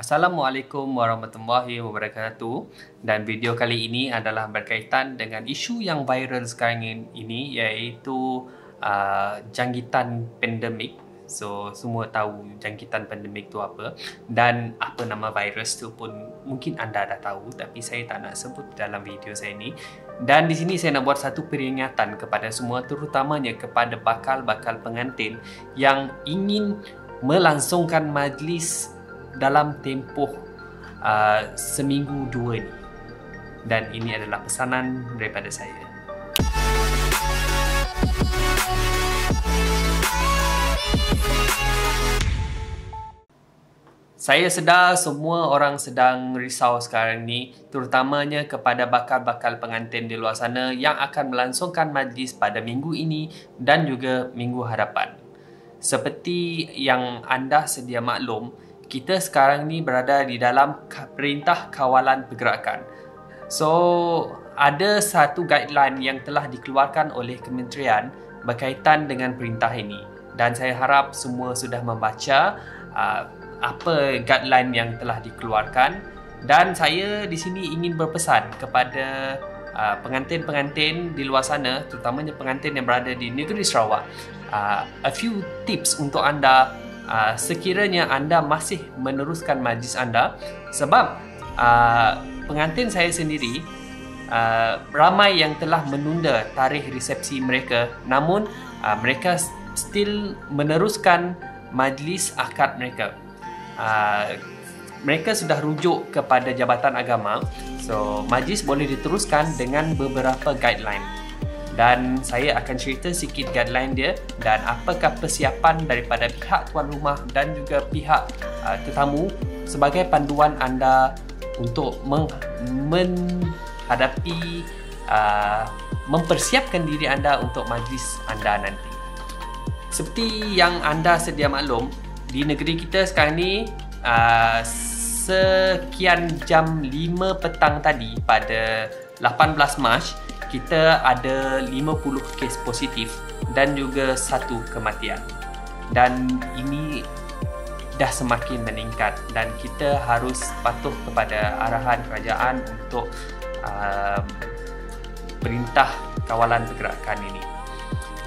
Assalamualaikum warahmatullahi wabarakatuh. Dan video kali ini adalah berkaitan dengan isu yang viral sekarang ini, iaitu jangkitan pandemik. So, semua tahu jangkitan pandemik tu apa dan apa nama virus tu pun mungkin anda dah tahu, tapi saya tak nak sebut dalam video saya ini. Dan di sini saya nak buat satu peringatan kepada semua, terutamanya kepada bakal-bakal pengantin yang ingin melangsungkan majlis dalam tempoh seminggu dua ini. Dan ini adalah pesanan daripada saya. Saya sedar semua orang sedang risau sekarang ni, terutamanya kepada bakal-bakal pengantin di luar sana yang akan melangsungkan majlis pada minggu ini dan juga minggu hadapan. Seperti yang anda sedia maklum, kita sekarang ni berada di dalam Perintah Kawalan Pergerakan. So, ada satu guideline yang telah dikeluarkan oleh kementerian berkaitan dengan perintah ini. Dan saya harap semua sudah membaca apa guideline yang telah dikeluarkan. Dan saya di sini ingin berpesan kepada pengantin-pengantin di luar sana, terutamanya pengantin yang berada di negeri Sarawak. A few tips untuk anda sekiranya anda masih meneruskan majlis anda, sebab pengantin saya sendiri ramai yang telah menunda tarikh resepsi mereka, namun mereka still meneruskan majlis akad mereka. Mereka sudah rujuk kepada Jabatan Agama, so majlis boleh diteruskan dengan beberapa guideline. Dan saya akan cerita sikit guideline dia dan apakah persiapan daripada pihak tuan rumah dan juga pihak tetamu sebagai panduan anda untuk menghadapi, mempersiapkan diri anda untuk majlis anda nanti. Seperti yang anda sedia maklum, di negeri kita sekarang ni sekian jam 5 petang tadi pada 18 Mac, kita ada 50 kes positif dan juga 1 kematian. Dan ini dah semakin meningkat dan kita harus patuh kepada arahan kerajaan untuk Perintah Kawalan Pergerakan ini.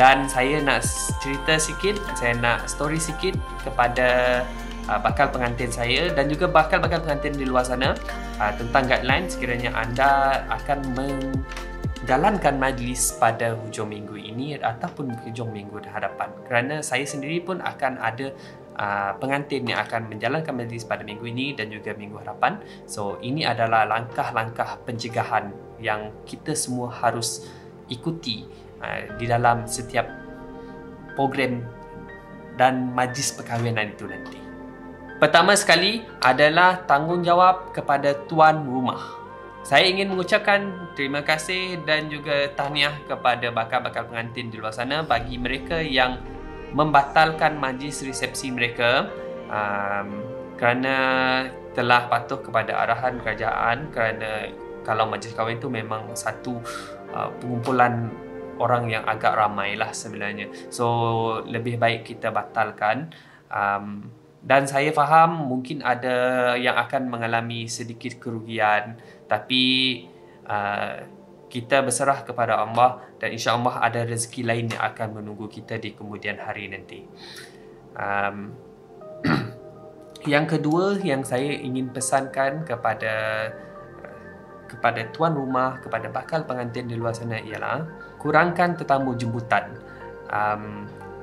Dan saya nak cerita sikit, saya nak story sikit kepada bakal pengantin saya dan juga bakal-bakal pengantin di luar sana tentang guideline sekiranya anda akan menjalankan majlis pada hujung minggu ini ataupun hujung minggu hadapan. Kerana saya sendiri pun akan ada pengantin yang akan menjalankan majlis pada minggu ini dan juga minggu hadapan. So, ini adalah langkah-langkah pencegahan yang kita semua harus ikuti di dalam setiap program dan majlis perkahwinan itu nanti. Pertama sekali adalah tanggungjawab kepada tuan rumah. Saya ingin mengucapkan terima kasih dan juga tahniah kepada bakal-bakal pengantin di luar sana bagi mereka yang membatalkan majlis resepsi mereka kerana telah patuh kepada arahan kerajaan, kerana kalau majlis kahwin itu memang satu pengumpulan orang yang agak ramai lah sebenarnya. So, lebih baik kita batalkan. Dan saya faham mungkin ada yang akan mengalami sedikit kerugian, tapi kita berserah kepada Allah dan insya-Allah ada rezeki lain yang akan menunggu kita di kemudian hari nanti. Yang kedua yang saya ingin pesankan kepada tuan rumah, kepada bakal pengantin di luar sana ialah kurangkan tetamu jemputan.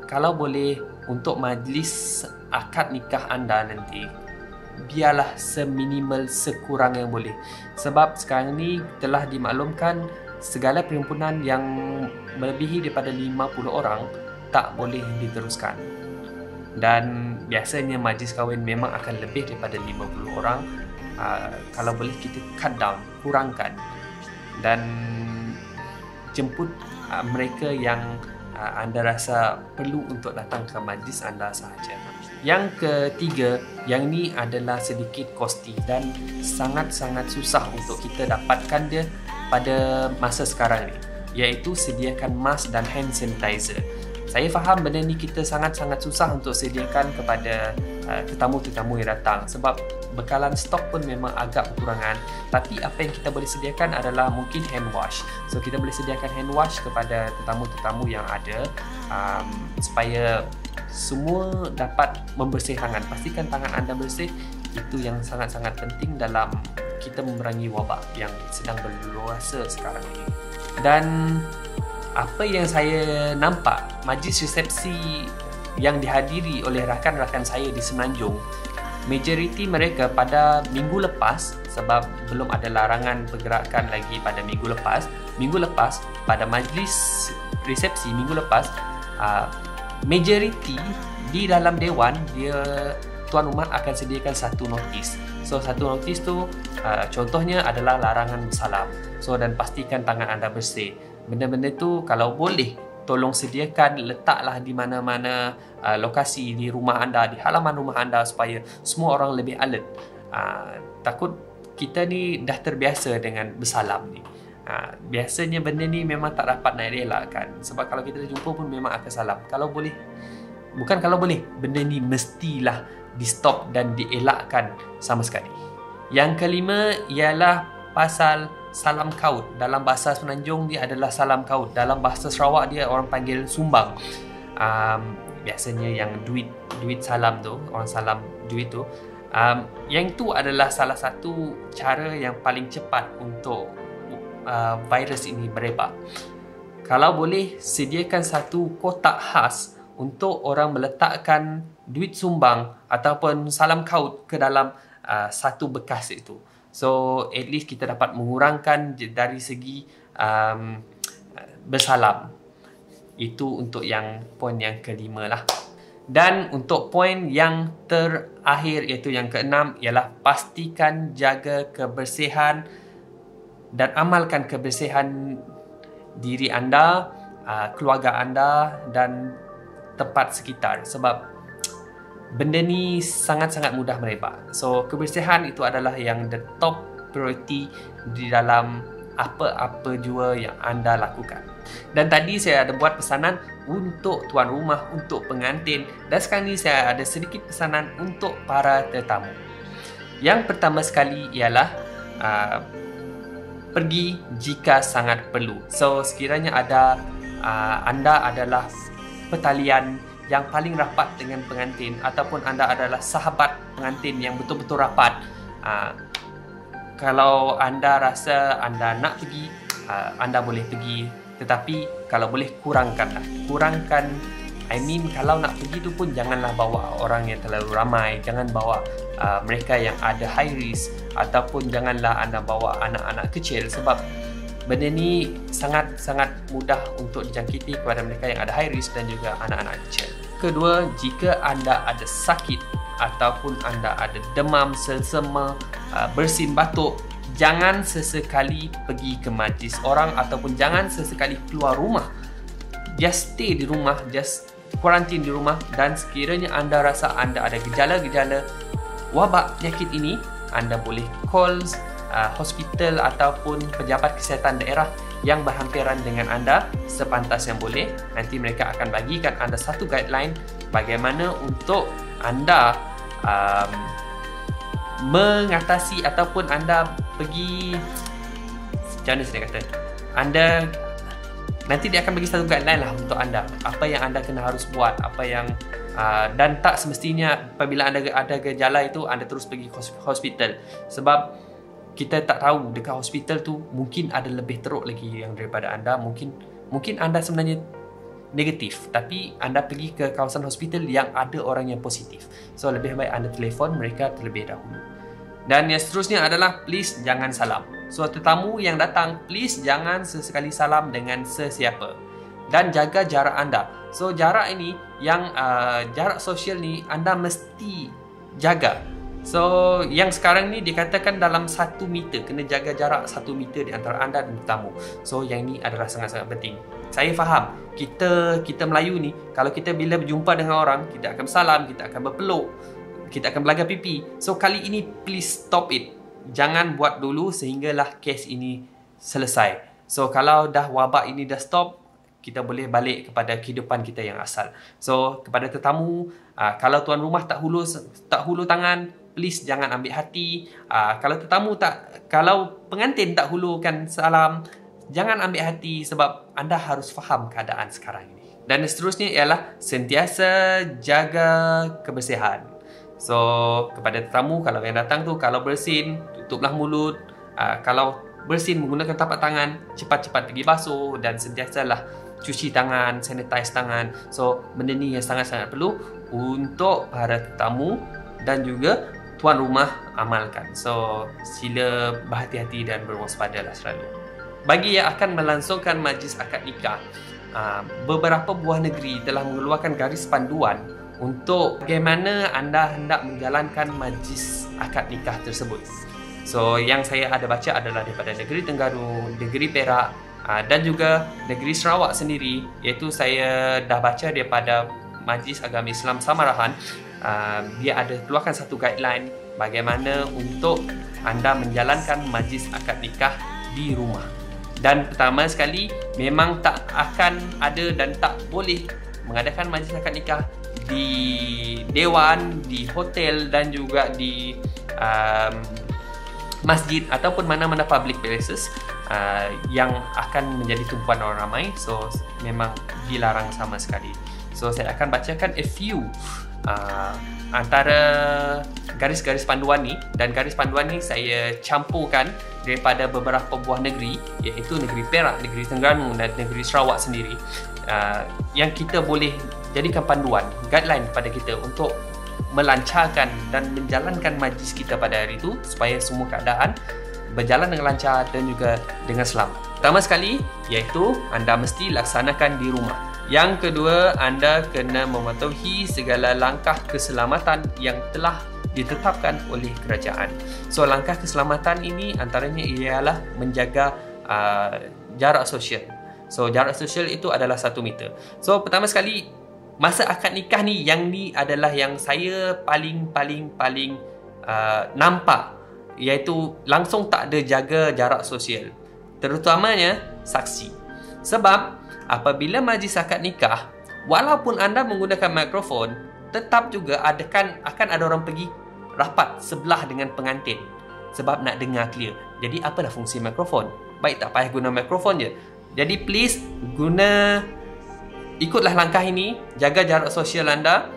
Kalau boleh, untuk majlis akad nikah anda nanti, biarlah seminimal sekurang yang boleh. Sebab sekarang ni telah dimaklumkan segala perhimpunan yang melebihi daripada 50 orang tak boleh diteruskan. Dan biasanya majlis kahwin memang akan lebih daripada 50 orang. Kalau boleh kita cut down, kurangkan dan jemput mereka yang anda rasa perlu untuk datang ke majlis anda sahaja. Yang ketiga, yang ni adalah sedikit costly dan sangat-sangat susah untuk kita dapatkan dia pada masa sekarang ni, iaitu sediakan mask dan hand sanitizer. Saya faham benda ni kita sangat-sangat susah untuk sediakan kepada tetamu-tetamu yang datang, sebab bekalan stok pun memang agak kekurangan. Tapi apa yang kita boleh sediakan adalah mungkin hand wash. So kita boleh sediakan hand wash kepada tetamu-tetamu yang ada, supaya semua dapat membersihkan tangan. Pastikan tangan anda bersih. Itu yang sangat-sangat penting dalam kita memerangi wabak yang sedang berluasa sekarang ini. Dan apa yang saya nampak, majlis resepsi yang dihadiri oleh rakan-rakan saya di Semenanjung, majoriti mereka pada minggu lepas, sebab belum ada larangan pergerakan lagi pada minggu lepas, pada majlis resepsi minggu lepas, majoriti di dalam dewan, tuan rumah akan sediakan satu notis. So satu notis tu contohnya adalah larangan bersalam. So dan pastikan tangan anda bersih. Benda-benda tu kalau boleh tolong sediakan, letaklah di mana-mana lokasi di rumah anda, di halaman rumah anda, supaya semua orang lebih alert. Takut kita ni dah terbiasa dengan bersalam ni. Biasanya benda ni memang tak dapat nak elakkan, sebab kalau kita jumpa pun memang akan salam. Kalau boleh, bukan kalau boleh, benda ni mestilah di stop dan dielakkan sama sekali. Yang kelima ialah pasal salam kaut. Dalam bahasa Semenanjung dia adalah salam kaut. Dalam bahasa Sarawak dia orang panggil sumbang. Biasanya yang duit salam tu, orang salam duit tu, yang itu adalah salah satu cara yang paling cepat untuk virus ini merebak. Kalau boleh, sediakan satu kotak khas untuk orang meletakkan duit sumbang ataupun salam kaut ke dalam satu bekas itu. So at least kita dapat mengurangkan dari segi bersalam. Itu untuk yang poin yang kelima lah. Dan untuk poin yang terakhir, iaitu yang keenam, ialah pastikan jaga kebersihan dan amalkan kebersihan diri anda, keluarga anda dan tempat sekitar, sebab benda ni sangat-sangat mudah merebak. So kebersihan itu adalah yang the top priority di dalam apa-apa jua yang anda lakukan. Dan tadi saya ada buat pesanan untuk tuan rumah, untuk pengantin, dan sekarang ni saya ada sedikit pesanan untuk para tetamu. Yang pertama sekali ialah pergi jika sangat perlu. So sekiranya anda adalah petalian yang paling rapat dengan pengantin, ataupun anda adalah sahabat pengantin yang betul-betul rapat, kalau anda rasa anda nak pergi, anda boleh pergi. Tetapi kalau boleh kurangkan, kalau nak pergi tu pun janganlah bawa orang yang terlalu ramai, jangan bawa mereka yang ada high risk, ataupun janganlah anda bawa anak-anak kecil, sebab benda ni sangat-sangat mudah untuk dijangkiti kepada mereka yang ada high risk dan juga anak-anak kecil. Kedua, jika anda ada sakit ataupun anda ada demam, selsema, bersin, batuk, jangan sesekali pergi ke majlis orang ataupun jangan sesekali keluar rumah. Just stay di rumah, just kuarantin di rumah, dan sekiranya anda rasa anda ada gejala-gejala wabak penyakit ini, anda boleh call hospital ataupun pejabat kesihatan daerah yang berhampiran dengan anda sepantas yang boleh. Nanti mereka akan bagikan anda satu guideline bagaimana untuk anda mengatasi, ataupun anda pergi, macam mana saya kata, anda nanti dia akan bagi satu guideline lah untuk anda, apa yang anda kena harus buat, apa yang dan tak semestinya apabila anda ada gejala itu anda terus pergi hospital, sebab kita tak tahu dekat hospital tu mungkin ada lebih teruk lagi yang daripada anda. Mungkin anda sebenarnya negatif, tapi anda pergi ke kawasan hospital yang ada orang yang positif. So lebih baik anda telefon mereka terlebih dahulu. Dan yang seterusnya adalah please jangan salam. So tetamu yang datang, please jangan sesekali salam dengan sesiapa, dan jaga jarak anda. So jarak ini yang jarak sosial ni anda mesti jaga. So yang sekarang ni dikatakan dalam 1 meter, kena jaga jarak 1 meter di antara anda dan tetamu. So yang ni adalah sangat-sangat penting. Saya faham kita Melayu ni, kalau kita bila berjumpa dengan orang, kita akan salam, kita akan berpeluk, kita akan belaga pipi. So kali ini please stop it. Jangan buat dulu sehinggalah kes ini selesai. So kalau dah wabak ini dah stop, kita boleh balik kepada kehidupan kita yang asal. So kepada tetamu, kalau tuan rumah tak hulu tangan, please jangan ambil hati. Kalau pengantin tak hulurkan salam, jangan ambil hati sebab anda harus faham keadaan sekarang ini. Dan seterusnya ialah sentiasa jaga kebersihan. So, kepada tetamu, kalau yang datang tu, kalau bersin, tutuplah mulut. Kalau bersin menggunakan tapak tangan, cepat-cepat pergi basuh dan sentiasalah cuci tangan, sanitize tangan. So, benda ni yang sangat-sangat perlu untuk para tetamu dan juga tuan rumah amalkan. So, sila berhati-hati dan berwaspadalah selalu. Bagi yang akan melangsungkan majlis akad nikah, beberapa buah negeri telah mengeluarkan garis panduan untuk bagaimana anda hendak menjalankan majlis akad nikah tersebut. So, yang saya ada baca adalah daripada negeri Terengganu, negeri Perak dan juga negeri Sarawak sendiri, iaitu saya dah baca daripada Majlis Agama Islam Samarahan. Dia ada keluarkan satu guideline bagaimana untuk anda menjalankan majlis akad nikah di rumah. Dan pertama sekali, memang tak akan ada dan tak boleh mengadakan majlis akad nikah di dewan, di hotel dan juga di masjid ataupun mana-mana public places yang akan menjadi tumpuan orang ramai. So, memang dilarang sama sekali. So, saya akan bacakan a few antara garis-garis panduan ni, dan garis panduan ni saya campurkan daripada beberapa buah negeri, iaitu negeri Perak, negeri Terengganu dan negeri Sarawak sendiri, yang kita boleh jadikan panduan, guideline kepada kita untuk melancarkan dan menjalankan majlis kita pada hari itu supaya semua keadaan berjalan dengan lancar dan juga dengan selamat. Pertama sekali, iaitu anda mesti laksanakan di rumah. Yang kedua, anda kena mematuhi segala langkah keselamatan yang telah ditetapkan oleh kerajaan. So, langkah keselamatan ini antaranya ialah menjaga jarak sosial. So, jarak sosial itu adalah 1 meter. So, pertama sekali, masa akad nikah ni, yang ni adalah yang saya paling nampak, iaitu langsung tak ada jaga jarak sosial, terutamanya saksi. Sebab apabila majlis akad nikah, walaupun anda menggunakan mikrofon, tetap juga akan ada orang pergi rapat sebelah dengan pengantin sebab nak dengar clear. Jadi apalah fungsi mikrofon? Baik tak payah guna mikrofon je. Jadi please ikutlah langkah ini, jaga jarak sosial anda.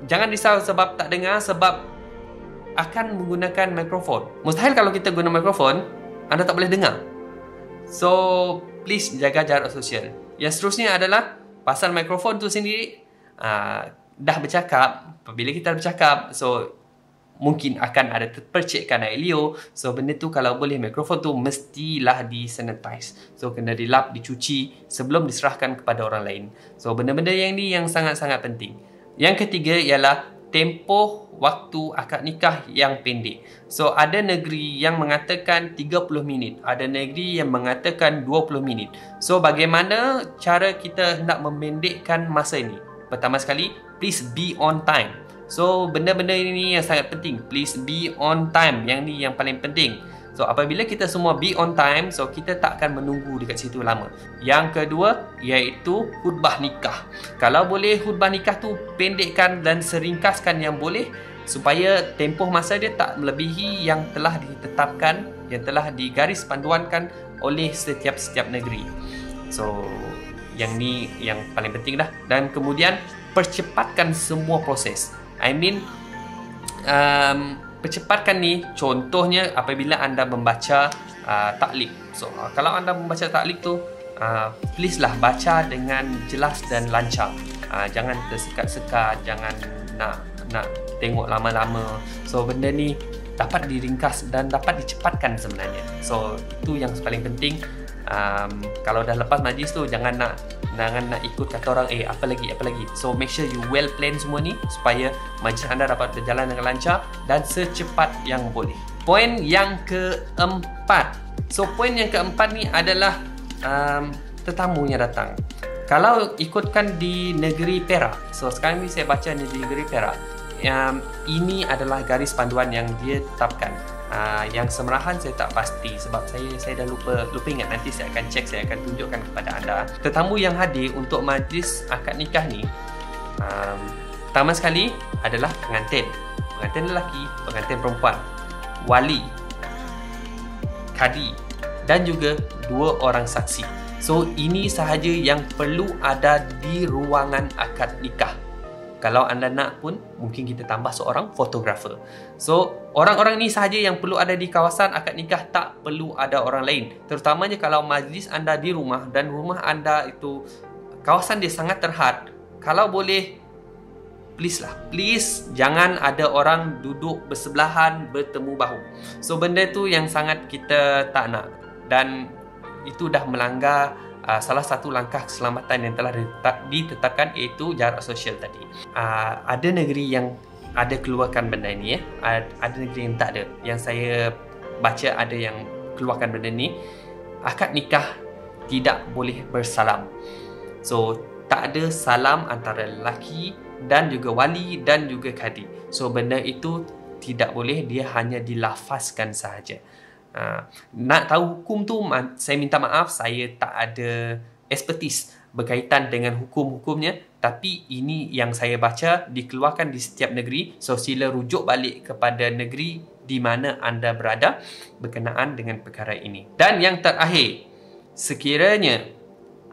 Jangan risau sebab tak dengar, sebab akan menggunakan mikrofon. Mustahil kalau kita guna mikrofon, anda tak boleh dengar. So, please jaga jarak sosial. Yang seterusnya adalah pasal mikrofon tu sendiri. Dah bercakap, apabila kita bercakap, so mungkin akan ada terpercikkan air liur. So, benda tu kalau boleh, mikrofon tu mestilah disanitize. So, kena dilap, dicuci sebelum diserahkan kepada orang lain. So, benda-benda yang ni yang sangat-sangat penting. Yang ketiga ialah tempoh waktu akad nikah yang pendek. So, ada negeri yang mengatakan 30 minit. Ada negeri yang mengatakan 20 minit. So, bagaimana cara kita hendak memendekkan masa ini? Pertama sekali, please be on time. So, benda-benda ini yang sangat penting. Please be on time. Yang ni yang paling penting. So, apabila kita semua be on time, so kita tak akan menunggu dekat situ lama. Yang kedua, iaitu khutbah nikah. Kalau boleh, khutbah nikah tu pendekkan dan seringkaskan yang boleh, supaya tempoh masa dia tak melebihi yang telah ditetapkan, yang telah digaris panduankan oleh setiap negeri. So, yang ni yang paling penting dah. Dan kemudian, percepatkan semua proses. Percepatkan ni, contohnya apabila anda membaca taklid. So, kalau anda membaca taklid tu, please lah baca dengan jelas dan lancar. Jangan tersekat-sekat, jangan nak tengok lama-lama. So, benda ni dapat diringkas dan dapat dicepatkan sebenarnya. So, itu yang paling penting. Kalau dah lepas majlis tu, jangan nak ikut kata orang, apa lagi. So, make sure you well plan semua ni supaya majlis anda dapat berjalan dengan lancar dan secepat yang boleh. Poin yang keempat. So, poin yang keempat ni adalah tetamu yang datang. Kalau ikutkan di negeri Perak, so sekarang ni saya baca di negeri Perak, ini adalah garis panduan yang dia tetapkan. Yang Semerahan saya tak pasti sebab saya dah lupa ingat. Nanti saya akan cek, saya akan tunjukkan kepada anda. Tetamu yang hadir untuk majlis akad nikah ni, pertama sekali adalah pengantin. pengantin lelaki, pengantin perempuan, wali, kadi dan juga 2 orang saksi. So ini sahaja yang perlu ada di ruangan akad nikah. Kalau anda nak pun mungkin kita tambah seorang fotografer. So orang-orang ni sahaja yang perlu ada di kawasan akad nikah, tak perlu ada orang lain. Terutamanya kalau majlis anda di rumah dan rumah anda itu kawasan dia sangat terhad. Kalau boleh, please lah, please jangan ada orang duduk bersebelahan, bertemu bahu. So benda tu yang sangat kita tak nak, dan itu dah melanggar salah satu langkah keselamatan yang telah ditetapkan, iaitu jarak sosial tadi. Ada negeri yang ada keluarkan benda ni, ada negeri yang tak ada. Yang saya baca ada yang keluarkan benda ni. Akad nikah tidak boleh bersalam. So tak ada salam antara lelaki dan juga wali dan juga kadi. So benda itu tidak boleh, dia hanya dilafazkan sahaja. Nak tahu hukum tu, saya minta maaf, saya tak ada expertise berkaitan dengan hukum-hukumnya, tapi ini yang saya baca dikeluarkan di setiap negeri. So sila rujuk balik kepada negeri di mana anda berada berkenaan dengan perkara ini. Dan yang terakhir, sekiranya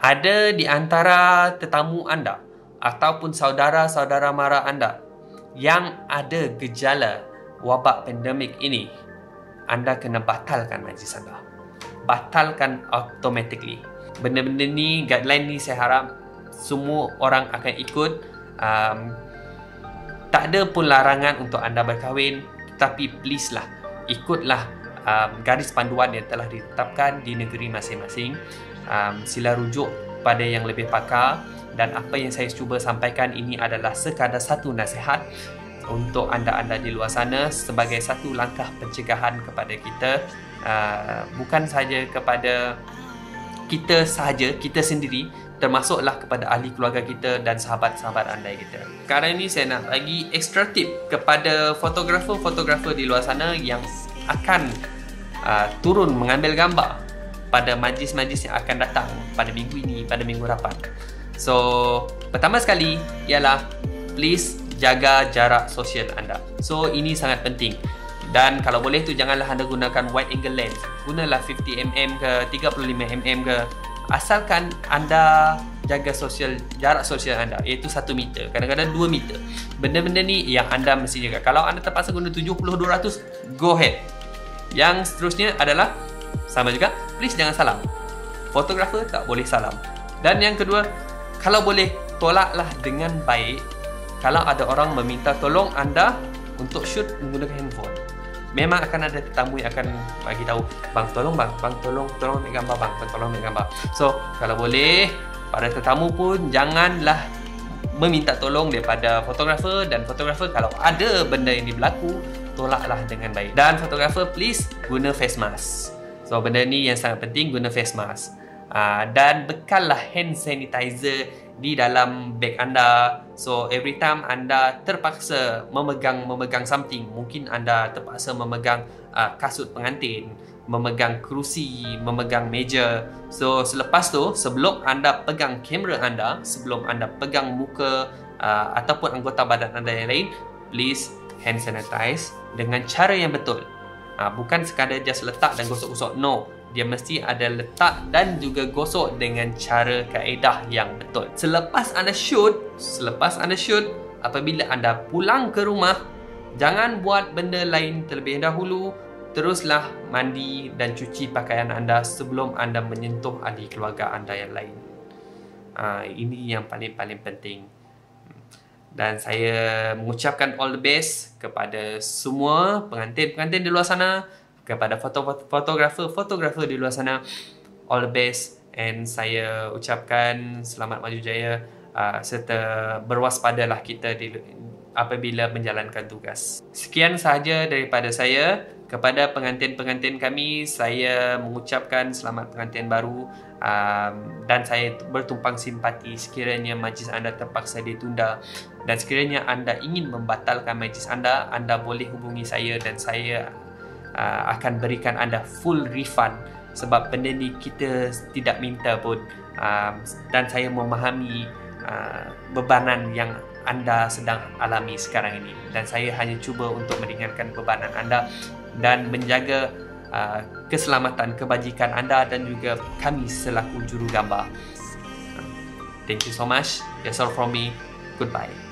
ada di antara tetamu anda ataupun saudara-saudara mara anda yang ada gejala wabak pandemik ini, anda kena batalkan majlis anda. Batalkan automatically. Benda-benda ni, guideline ni saya harap semua orang akan ikut. Tak ada pun larangan untuk anda berkahwin, tapi please lah, ikutlah garis panduan yang telah ditetapkan di negeri masing-masing. Sila rujuk pada yang lebih pakar, dan apa yang saya cuba sampaikan ini adalah sekadar satu nasihat untuk anda-anda di luar sana sebagai satu langkah pencegahan kepada kita, bukan sahaja kepada kita sahaja, kita sendiri, termasuklah kepada ahli keluarga kita dan sahabat-sahabat anda kita. Sekarang ini saya nak bagi extra tip kepada fotografer-fotografer di luar sana yang akan turun mengambil gambar pada majlis-majlis yang akan datang pada minggu ini, pada minggu hadapan. So, pertama sekali ialah please jaga jarak sosial anda. So ini sangat penting. Dan kalau boleh tu janganlah anda gunakan wide angle lens. Gunalah 50mm ke 35mm ke. Asalkan anda jaga jarak sosial anda, iaitu 1 meter, kadang-kadang 2 meter. Benda-benda ni yang anda mesti jaga. Kalau anda terpaksa guna 70-200, go ahead. Yang seterusnya adalah sama juga, please jangan salam. Fotografer tak boleh salam. Dan yang kedua, kalau boleh tolaklah dengan baik. Kalau ada orang meminta tolong anda untuk shoot menggunakan handphone, memang akan ada tetamu yang akan bagi tahu, bang tolong ambil gambar bang, tolong ambil gambar. So kalau boleh, para tetamu pun janganlah meminta tolong daripada fotografer, dan fotografer kalau ada benda ini berlaku, tolaklah dengan baik. Dan fotografer please guna face mask. So benda ni yang sangat penting, guna face mask. Dan bekallah hand sanitizer di dalam beg anda. So every time anda terpaksa memegang something, mungkin anda terpaksa memegang kasut pengantin, memegang kerusi, memegang meja. So selepas tu, sebelum anda pegang kamera anda, sebelum anda pegang muka ataupun anggota badan anda yang lain, please hand sanitize dengan cara yang betul. Bukan sekadar just letak dan gosok-gosok. No, dia mesti ada letak dan juga gosok dengan cara kaedah yang betul. Selepas anda shoot, apabila anda pulang ke rumah, jangan buat benda lain terlebih dahulu. Teruslah mandi dan cuci pakaian anda sebelum anda menyentuh ahli keluarga anda yang lain. Ini yang paling-paling penting. Dan saya mengucapkan all the best kepada semua pengantin-pengantin di luar sana, kepada fotografer di luar sana, all the best. And saya ucapkan selamat maju jaya, serta berwaspadalah kita apabila menjalankan tugas. Sekian sahaja daripada saya. Kepada pengantin-pengantin kami, saya mengucapkan selamat pengantin baru, dan saya bertumpang simpati sekiranya majlis anda terpaksa ditunda. Dan sekiranya anda ingin membatalkan majlis anda boleh hubungi saya dan saya akan berikan anda full refund, sebab benda ni kita tidak minta pun, dan saya memahami bebanan yang anda sedang alami sekarang ini, dan saya hanya cuba untuk meringankan bebanan anda dan menjaga keselamatan, kebajikan anda dan juga kami selaku juru gambar. Thank you so much. That's all from me. Goodbye.